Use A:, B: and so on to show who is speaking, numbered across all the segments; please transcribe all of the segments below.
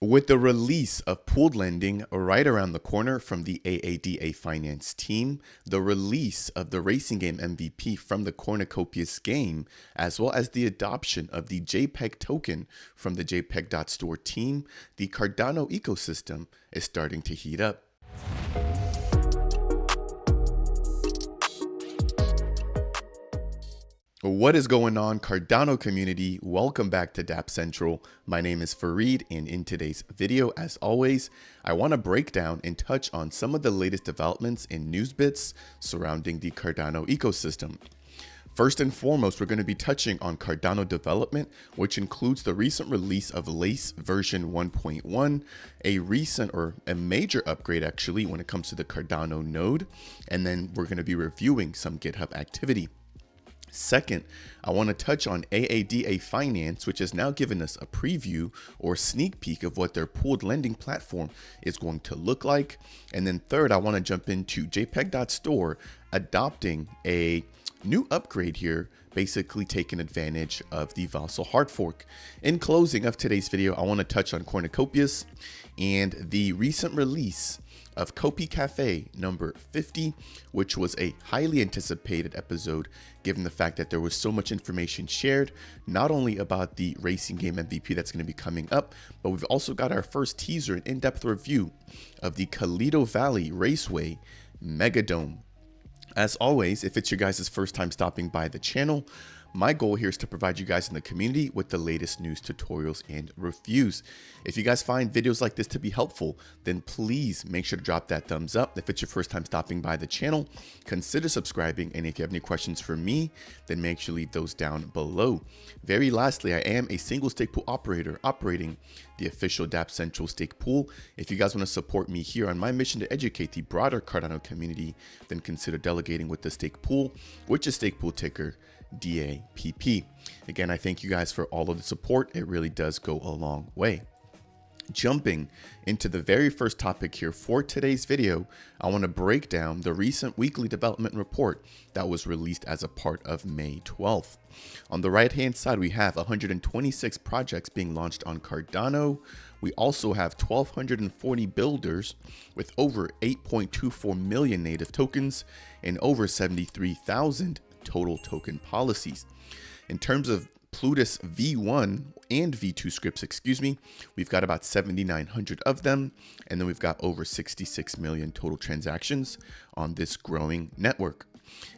A: With the release of pooled lending right around the corner from the AADA finance team, the release of the racing game MVP from the Cornucopias game, as well as the adoption of the JPEG token from the JPG.store team, the Cardano ecosystem is starting to heat up. What is going on, Cardano community? Welcome back to Dapp Central. My name is Fareed, and in today's video, as always, I want to break down and touch on some of the latest developments and news bits surrounding the Cardano ecosystem. First and foremost, we're going to be touching on Cardano development, which includes the recent release of LACE version 1.1, a recent or a major upgrade actually when it comes to the Cardano node, and then we're going to be reviewing some GitHub activity. Second, I want to touch on AADA Finance, which has now given us a preview or sneak peek of what their pooled lending platform is going to look like. And then third, I want to jump into JPG.store adopting a new upgrade here, basically taking advantage of the Vassal hard fork. In closing of today's video, I want to touch on Cornucopias and the recent release of COPI Cafe number 50, which was a highly anticipated episode given the fact that there was so much information shared, not only about the racing game MVP that's going to be coming up, but we've also got our first teaser and in-depth review of the Toledo Valley Raceway Megadome. As always, if it's your guys' first time stopping by the channel, my goal here is to provide you guys in the community with the latest news, tutorials, and reviews. If you guys find videos like this to be helpful, then please make sure to drop that thumbs up. If it's your first time stopping by the channel, consider subscribing. And if you have any questions for me, then make sure to leave those down below. Very lastly, I am a single stake pool operator operating the official Dapp Central stake pool. If you guys want to support me here on my mission to educate the broader Cardano community, then consider delegating with the stake pool, which is stake pool ticker DAPP. Again, I thank you guys for all of the support. It really does go a long way. Jumping into the very first topic here for today's video, I want to break down the recent weekly development report that was released as a part of May 12th. On the right hand side, we have 126 projects being launched on Cardano. We also have 1,240 builders with over 8.24 million native tokens and over 73,000 total token policies. In terms of Plutus V1 and V2 scripts, we've got about 7,900 of them, and then we've got over 66 million total transactions on this growing network.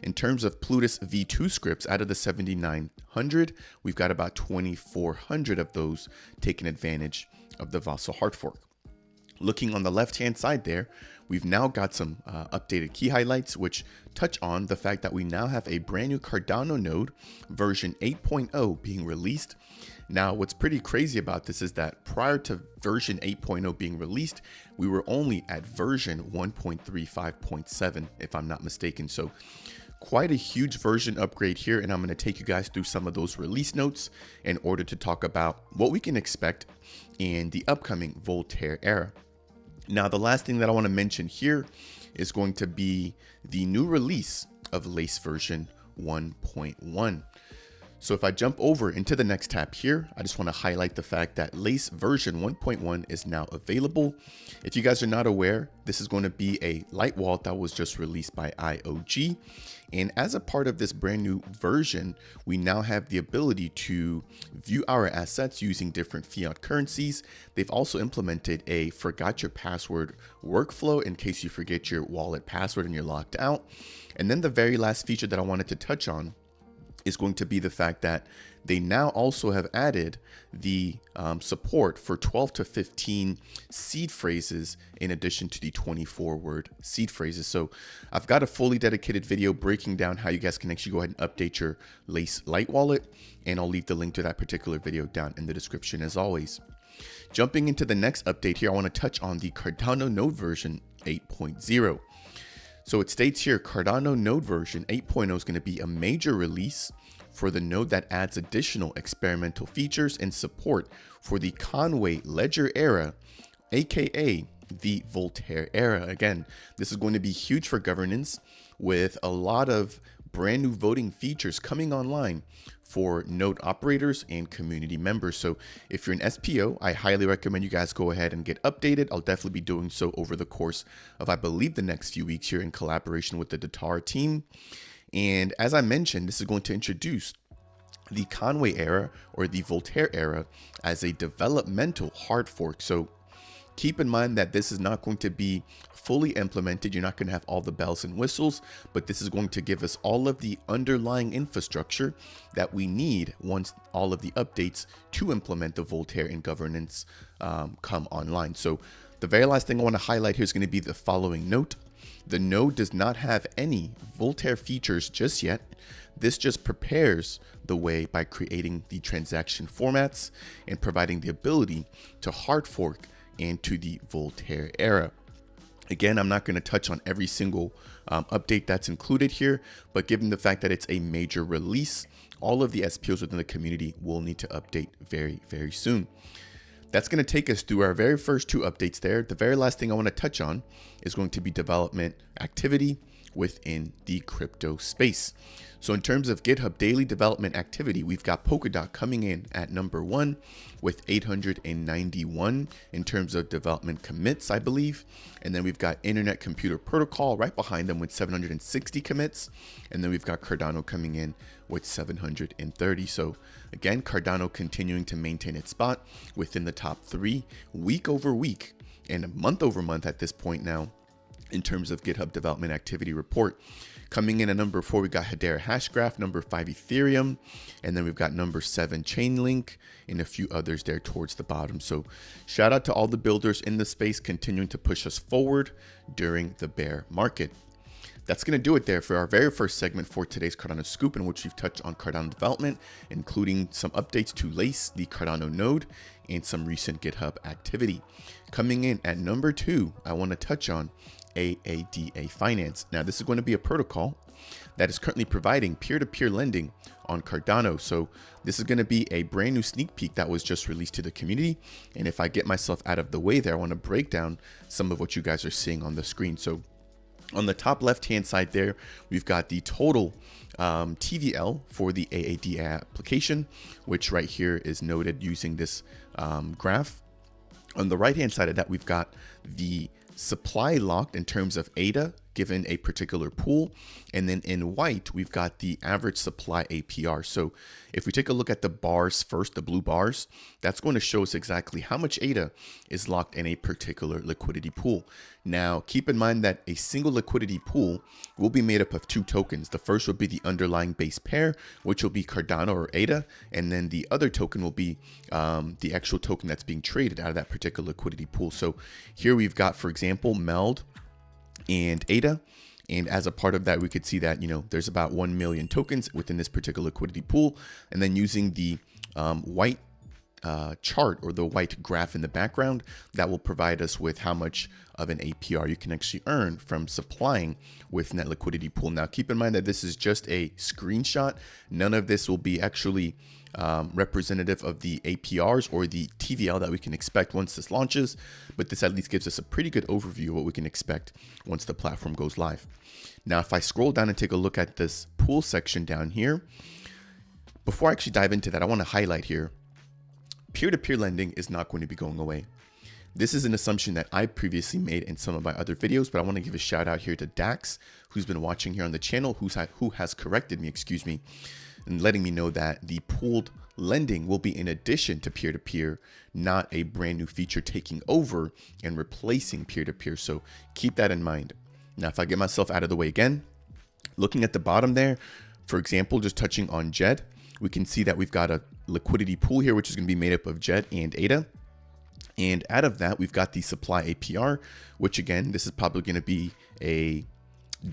A: In terms of Plutus V2 scripts, out of the 7,900, we've got about 2,400 of those taking advantage of the Vassal hard fork. Looking on the left-hand side there, we've now got some updated key highlights, which touch on the fact that we now have a brand new Cardano node, version 8.0, being released. Now, what's pretty crazy about this is that prior to version 8.0 being released, we were only at version 1.35.7, if I'm not mistaken. So quite a huge version upgrade here, and I'm going to take you guys through some of those release notes in order to talk about what we can expect in the upcoming Voltaire era. Now, the last thing that I want to mention here is going to be the new release of LACE version 1.1. So if I jump over into the next tab here, I just want to highlight the fact that LACE version 1.1 is now available. If you guys are not aware, this is going to be a light wallet that was just released by IOG. And as a part of this brand new version, we now have the ability to view our assets using different fiat currencies. They've also implemented a forgot your password workflow in case you forget your wallet password and you're locked out. And then the very last feature that I wanted to touch on is going to be the fact that they now also have added the support for 12 to 15 seed phrases in addition to the 24-word seed phrases. So I've got a fully dedicated video breaking down how you guys can actually go ahead and update your LACE Lite wallet, and I'll leave the link to that particular video down in the description as always. Jumping into the next update here, I want to touch on the Cardano node version 8.0. So it states here, Cardano node version 8.0 is going to be a major release for the node that adds additional experimental features and support for the Conway ledger era, aka the Voltaire era. Again, this is going to be huge for governance with a lot of brand new voting features coming online for node operators and community members. So if you're an SPO, I highly recommend you guys go ahead and get updated. I'll definitely be doing so over the course of, I believe, the next few weeks here in collaboration with the Dapp team. And as I mentioned, this is going to introduce the Conway era or the Voltaire era as a developmental hard fork. So keep in mind that this is not going to be fully implemented. You're not going to have all the bells and whistles, but this is going to give us all of the underlying infrastructure that we need once all of the updates to implement the Voltaire and governance come online. So the very last thing I want to highlight here is going to be the following note. The node does not have any Voltaire features just yet. This just prepares the way by creating the transaction formats and providing the ability to hard fork into the Voltaire era. Again, I'm not going to touch on every single update that's included here, but given the fact that it's a major release, all of the SPOs within the community will need to update very, very soon. That's going to take us through our very first two updates there. The very last thing I want to touch on is going to be development activity within the crypto space. So in terms of GitHub daily development activity, we've got Polkadot coming in at number 1 with 891 in terms of development commits, I believe. And then we've got Internet Computer Protocol right behind them with 760 commits. And then we've got Cardano coming in with 730. So again, Cardano continuing to maintain its spot within the top 3 week over week and month over month at this point now in terms of GitHub development activity report. Coming in at number 4, we got Hedera Hashgraph, number 5 Ethereum, and then we've got number 7 Chainlink and a few others there towards the bottom. So shout out to all the builders in the space continuing to push us forward during the bear market. That's going to do it there for our very first segment for today's Cardano Scoop, in which we've touched on Cardano development, including some updates to Lace, the Cardano node, and some recent GitHub activity. Coming in at number 2, I want to touch on AADA Finance. Now, this is going to be a protocol that is currently providing peer-to-peer lending on Cardano. So this is going to be a brand new sneak peek that was just released to the community. And if I get myself out of the way there, I want to break down some of what you guys are seeing on the screen. So on the top left-hand side there, we've got the total TVL for the AADA application, which right here is noted using this graph. On the right-hand side of that, we've got the supply locked in terms of AADA given a particular pool, and then in white we've got the average supply APR. So if we take a look at the bars first, the blue bars, that's going to show us exactly how much AADA is locked in a particular liquidity pool. Now keep in mind that a single liquidity pool will be made up of 2 tokens. The first will be the underlying base pair, which will be Cardano or AADA, and then the other token will be the actual token that's being traded out of that particular liquidity pool. So here we've got, for example, MELD and AADA, and as a part of that we could see that, you know, there's about 1 million tokens within this particular liquidity pool. And then using the white chart or the white graph in the background, that will provide us with how much of an APR you can actually earn from supplying within that liquidity pool. Now keep in mind that this is just a screenshot. None of this will be actually representative of the APRs or the TVL that we can expect once this launches, but this at least gives us a pretty good overview of what we can expect once the platform goes live. Now if I scroll down and take a look at this pool section down here, before I actually dive into that, I want to highlight here, peer-to-peer lending is not going to be going away. This is an assumption that I previously made in some of my other videos, but I want to give a shout out here to Dax, who's been watching here on the channel, who has corrected me, and letting me know that the pooled lending will be in addition to peer-to-peer, not a brand new feature taking over and replacing peer-to-peer. So keep that in mind. Now, if I get myself out of the way again, looking at the bottom there, for example, just touching on JED, we can see that we've got a liquidity pool here, which is going to be made up of JED and AADA. And out of that, we've got the supply APR, which again, this is probably going to be a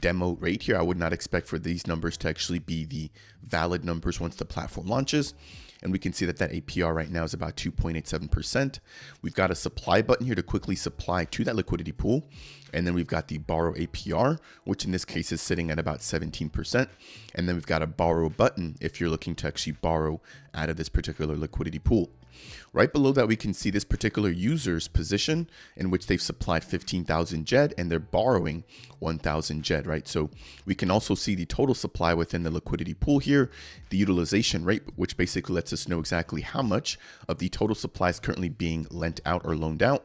A: demo rate here. I would not expect for these numbers to actually be the valid numbers once the platform launches. And we can see that that APR right now is about 2.87%. We've got a supply button here to quickly supply to that liquidity pool. And then we've got the borrow APR, which in this case is sitting at about 17%. And then we've got a borrow button if you're looking to actually borrow out of this particular liquidity pool. Right below that, we can see this particular user's position in which they've supplied 15,000 JED and they're borrowing 1,000 JED, right? So we can also see the total supply within the liquidity pool here, the utilization rate, which basically lets us know exactly how much of the total supply is currently being lent out or loaned out.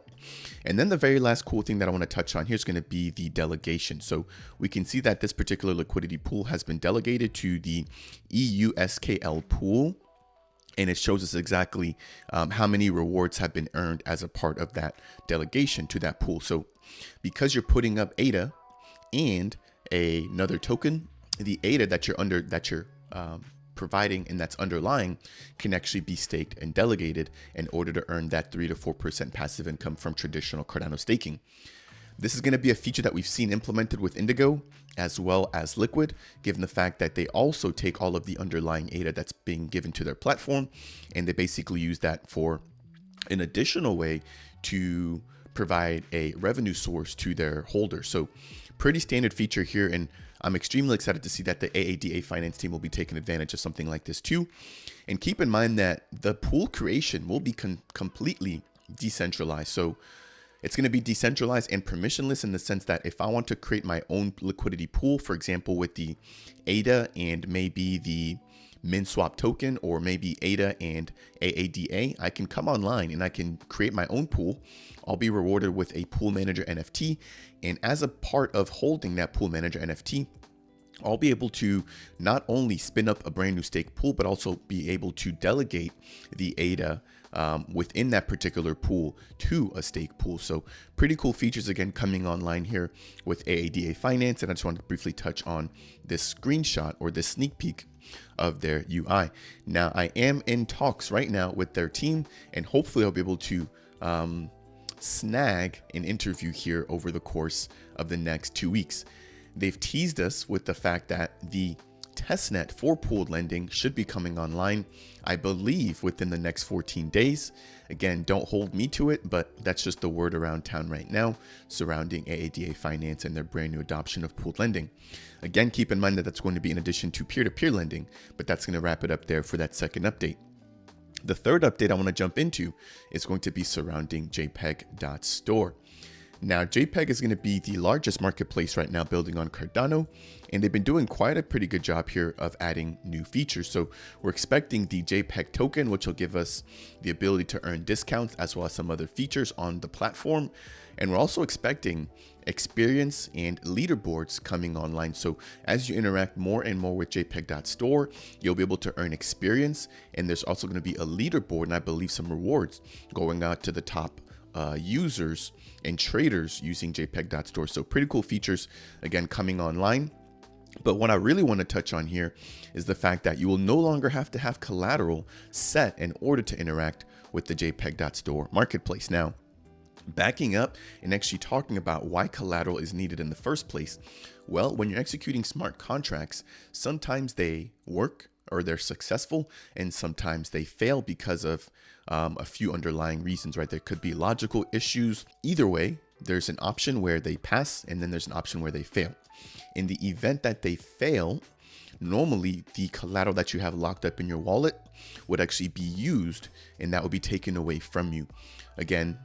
A: And then the very last cool thing that I want to touch on here is going to be the delegation. So we can see that this particular liquidity pool has been delegated to the EUSKL pool. And it shows us exactly how many rewards have been earned as a part of that delegation to that pool. So because you're putting up AADA and another token, the AADA that you're providing and that's underlying can actually be staked and delegated in order to earn that 3 to 4% passive income from traditional Cardano staking. This is going to be a feature that we've seen implemented with Indigo as well as Liquid, given the fact that they also take all of the underlying AADA that's being given to their platform, and they basically use that for an additional way to provide a revenue source to their holders. So pretty standard feature here, and I'm extremely excited to see that the AADA finance team will be taking advantage of something like this too. And keep in mind that the pool creation will be completely decentralized. So it's going to be decentralized and permissionless in the sense that if I want to create my own liquidity pool, for example, with the AADA and maybe the MinSwap token, or maybe AADA and AADA, I can come online and I can create my own pool. I'll be rewarded with a pool manager NFT. And as a part of holding that pool manager NFT, I'll be able to not only spin up a brand new stake pool, but also be able to delegate the AADA within that particular pool to a stake pool. So pretty cool features again coming online here with AADA Finance. And I just wanted to briefly touch on this screenshot or this sneak peek of their UI. Now I am in talks right now with their team, and hopefully I'll be able to snag an interview here over the course of the next 2 weeks. They've teased us with the fact that the testnet for pooled lending should be coming online, I believe, within the next 14 days. Again, don't hold me to it, but that's just the word around town right now surrounding AADA Finance and their brand new adoption of pooled lending. Again, keep in mind that that's going to be in addition to peer-to-peer lending, but that's going to wrap it up there for that second update. The third update I want to jump into is going to be surrounding JPG.store. Now, JPEG is going to be the largest marketplace right now building on Cardano, and they've been doing quite a pretty good job here of adding new features. So we're expecting the JPEG token, which will give us the ability to earn discounts as well as some other features on the platform. And we're also expecting experience and leaderboards coming online. So as you interact more and more with JPG.store, you'll be able to earn experience. And there's also going to be a leaderboard and I believe some rewards going out to the top users and traders using JPG.store. So pretty cool features again coming online. But what I really want to touch on here is the fact that you will no longer have to have collateral set in order to interact with the JPG.store marketplace. Now, backing up and actually talking about why collateral is needed in the first place. Well, when you're executing smart contracts, sometimes they work or they're successful, and sometimes they fail because of a few underlying reasons, right? There could be logical issues. Either way, there's an option where they pass, and then there's an option where they fail. In the event that they fail, normally the collateral that you have locked up in your wallet would actually be used, and that would be taken away from you. Again,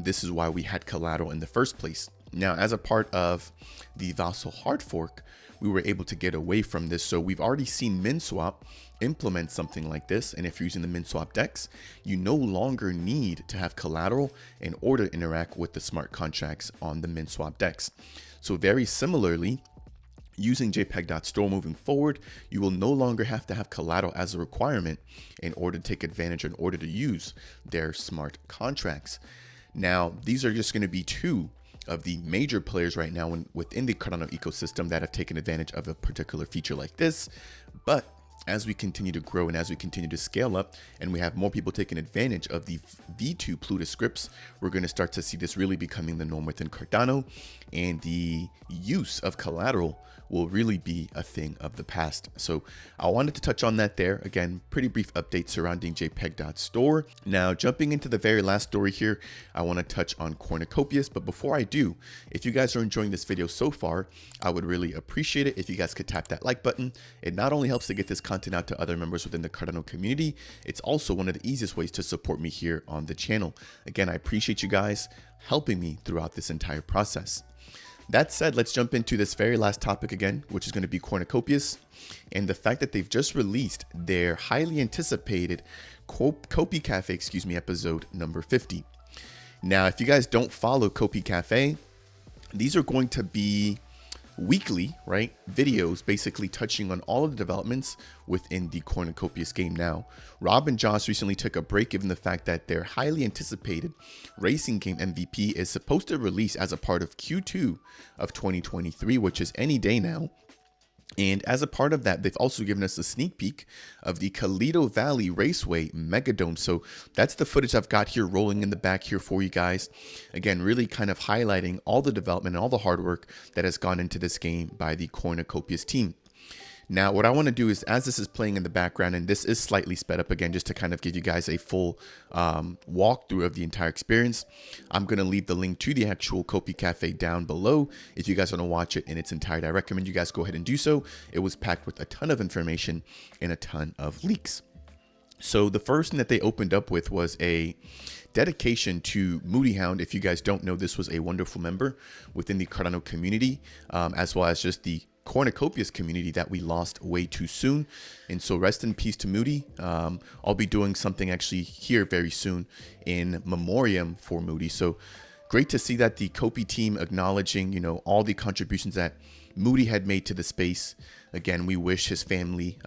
A: this is why we had collateral in the first place. Now, as a part of the Vassal hard fork, we were able to get away from this. So we've already seen MinSwap implement something like this. And if you're using the MinSwap DEX, you no longer need to have collateral in order to interact with the smart contracts on the MinSwap DEX. So very similarly, using JPG.store moving forward, you will no longer have to have collateral as a requirement in order to take advantage, in order to use their smart contracts. Now, these are just going to be two of the major players right now within the Cardano ecosystem that have taken advantage of a particular feature like this. But as we continue to grow and as we continue to scale up and we have more people taking advantage of the V2 Plutus scripts, we're going to start to see this really becoming the norm within Cardano, and the use of collateral will really be a thing of the past. So I wanted to touch on that there. Again, pretty brief update surrounding JPG.store. Now, jumping into the very last story here, I want to touch on Cornucopias. But before I do, if you guys are enjoying this video so far, I would really appreciate it if you guys could tap that like button. It not only helps to get this content content out to other members within the Cardano community. It's also one of the easiest ways to support me here on the channel. Again, I appreciate you guys helping me throughout this entire process. That said, let's jump into this very last topic again, which is going to be Cornucopias, and the fact that they've just released their highly anticipated COPI Cafe, episode number 50. Now, if you guys don't follow COPI Cafe, these are going to be weekly, right, videos basically touching on all of the developments within the Cornucopias game. Now, Rob and Josh recently took a break given the fact that their highly anticipated racing game MVP is supposed to release as a part of Q2 of 2023, which is any day now. And as a part of that, they've also given us a sneak peek of the Cardano Valley Raceway Megadome. So that's the footage I've got here rolling in the back here for you guys. Again, really kind of highlighting all the development and all the hard work that has gone into this game by the Cornucopias team. Now, what I want to do is, as this is playing in the background, and this is slightly sped up again, just to kind of give you guys a full walkthrough of the entire experience, I'm going to leave the link to the actual COPI Cafe down below if you guys want to watch it in its entirety. I recommend you guys go ahead and do so. It was packed with a ton of information and a ton of leaks. So the first thing that they opened up with was a dedication to Moody Hound. If you guys don't know, this was a wonderful member within the Cardano community, as well as just the Cornucopias community that we lost way too soon. And so rest in peace to Moody. I'll be doing something actually here very soon in memoriam for Moody. So great to see that the COPI team acknowledging, you know, all the contributions that Moody had made to the space. Again, we wish his family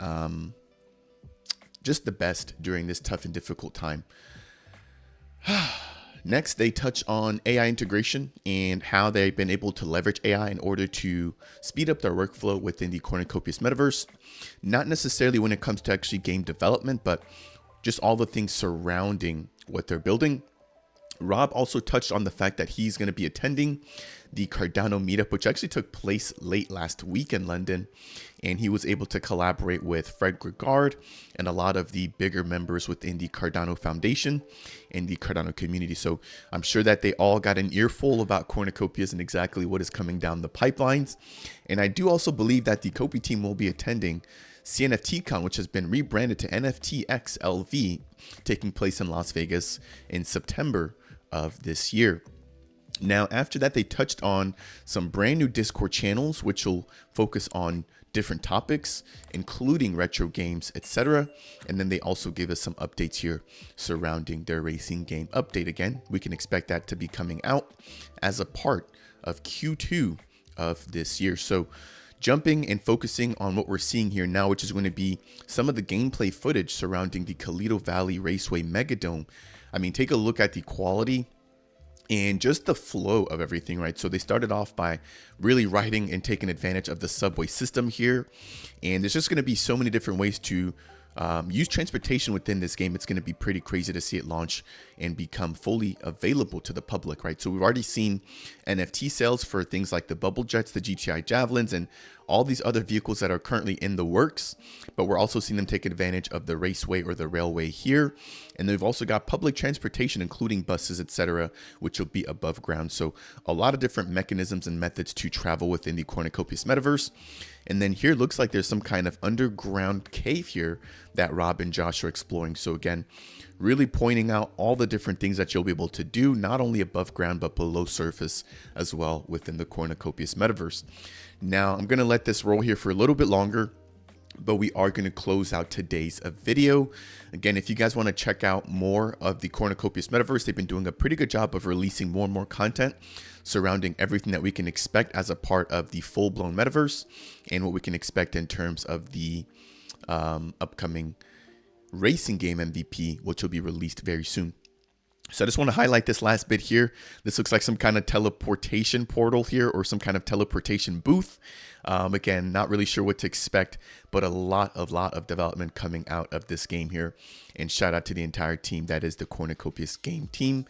A: just the best during this tough and difficult time. Next, they touch on AI integration and how they've been able to leverage AI in order to speed up their workflow within the Cornucopias metaverse. Not necessarily when it comes to actually game development, but just all the things surrounding what they're building. Rob also touched on the fact that he's going to be attending the Cardano meetup, which actually took place late last week in London. And he was able to collaborate with Fred Gregard and a lot of the bigger members within the Cardano Foundation and the Cardano community. So I'm sure that they all got an earful about Cornucopias and exactly what is coming down the pipelines. And I do also believe that the COPI team will be attending CNFTCon, which has been rebranded to NFTXLV, taking place in Las Vegas in September of this year. Now, after that, they touched on some brand new Discord channels, which will focus on different topics, including retro games, etc. And then they also gave us some updates here surrounding their racing game update. Again, we can expect that to be coming out as a part of Q2 of this year. So jumping and focusing on what we're seeing here now, which is going to be some of the gameplay footage surrounding the Cardano Valley Raceway Megadome. I mean, take a look at the quality and just the flow of everything, right? So they started off by really riding and taking advantage of the subway system here. And there's just going to be so many different ways to use transportation within this game. It's going to be pretty crazy to see it launch and become fully available to the public, right? So we've already seen NFT sales for things like the bubble jets, the GTI Javelins, and all these other vehicles that are currently in the works, but we're also seeing them take advantage of the raceway or the railway here. And they've also got public transportation, including buses, etc., which will be above ground. So a lot of different mechanisms and methods to travel within the Cornucopias metaverse. And then here looks like there's some kind of underground cave here that Rob and Josh are exploring. So again, really pointing out all the different things that you'll be able to do, not only above ground, but below surface as well within the Cornucopias metaverse. Now, I'm going to let this roll here for a little bit longer, but we are going to close out today's video. Again, if you guys want to check out more of the Cornucopias metaverse, they've been doing a pretty good job of releasing more and more content surrounding everything that we can expect as a part of the full-blown metaverse and what we can expect in terms of the upcoming racing game MVP, which will be released very soon. So I just want to highlight this last bit here. This looks like some kind of teleportation portal here or some kind of teleportation booth. Again, not really sure what to expect, but a lot of development coming out of this game here. And shout out to the entire team that is the Cornucopias game team.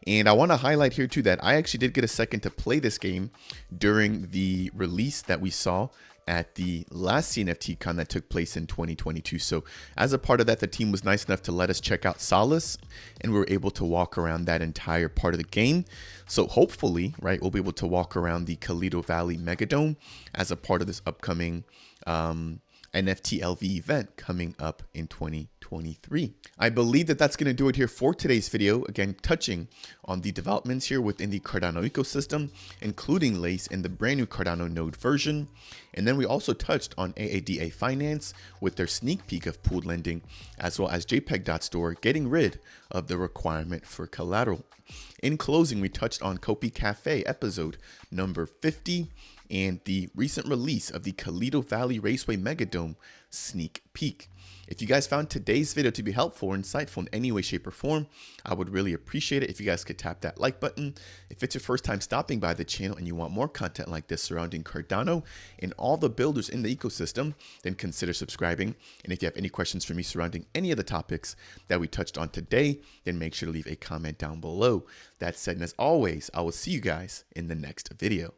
A: And I want to highlight here too that I actually did get a second to play this game during the release that we saw at the last CNFTCon that took place in 2022. So as a part of that, the team was nice enough to let us check out Solace, and we were able to walk around that entire part of the game. So hopefully, right, we'll be able to walk around the Cardano Valley Megadome as a part of this upcoming NFT LV event coming up in 2023. I believe that that's going to do it here for today's video. Again, touching on the developments here within the Cardano ecosystem, including Lace in the brand new Cardano node version. And then we also touched on AADA Finance with their sneak peek of pooled lending, as well as JPG.store getting rid of the requirement for collateral. In closing, we touched on COPI Cafe episode number 50 and the recent release of the Toledo Valley Raceway Megadome sneak peek. If you guys found today's video to be helpful or insightful in any way, shape, or form, I would really appreciate it if you guys could tap that like button. If it's your first time stopping by the channel and you want more content like this surrounding Cardano and all the builders in the ecosystem, then consider subscribing. And if you have any questions for me surrounding any of the topics that we touched on today, then make sure to leave a comment down below. That said, and as always, I will see you guys in the next video.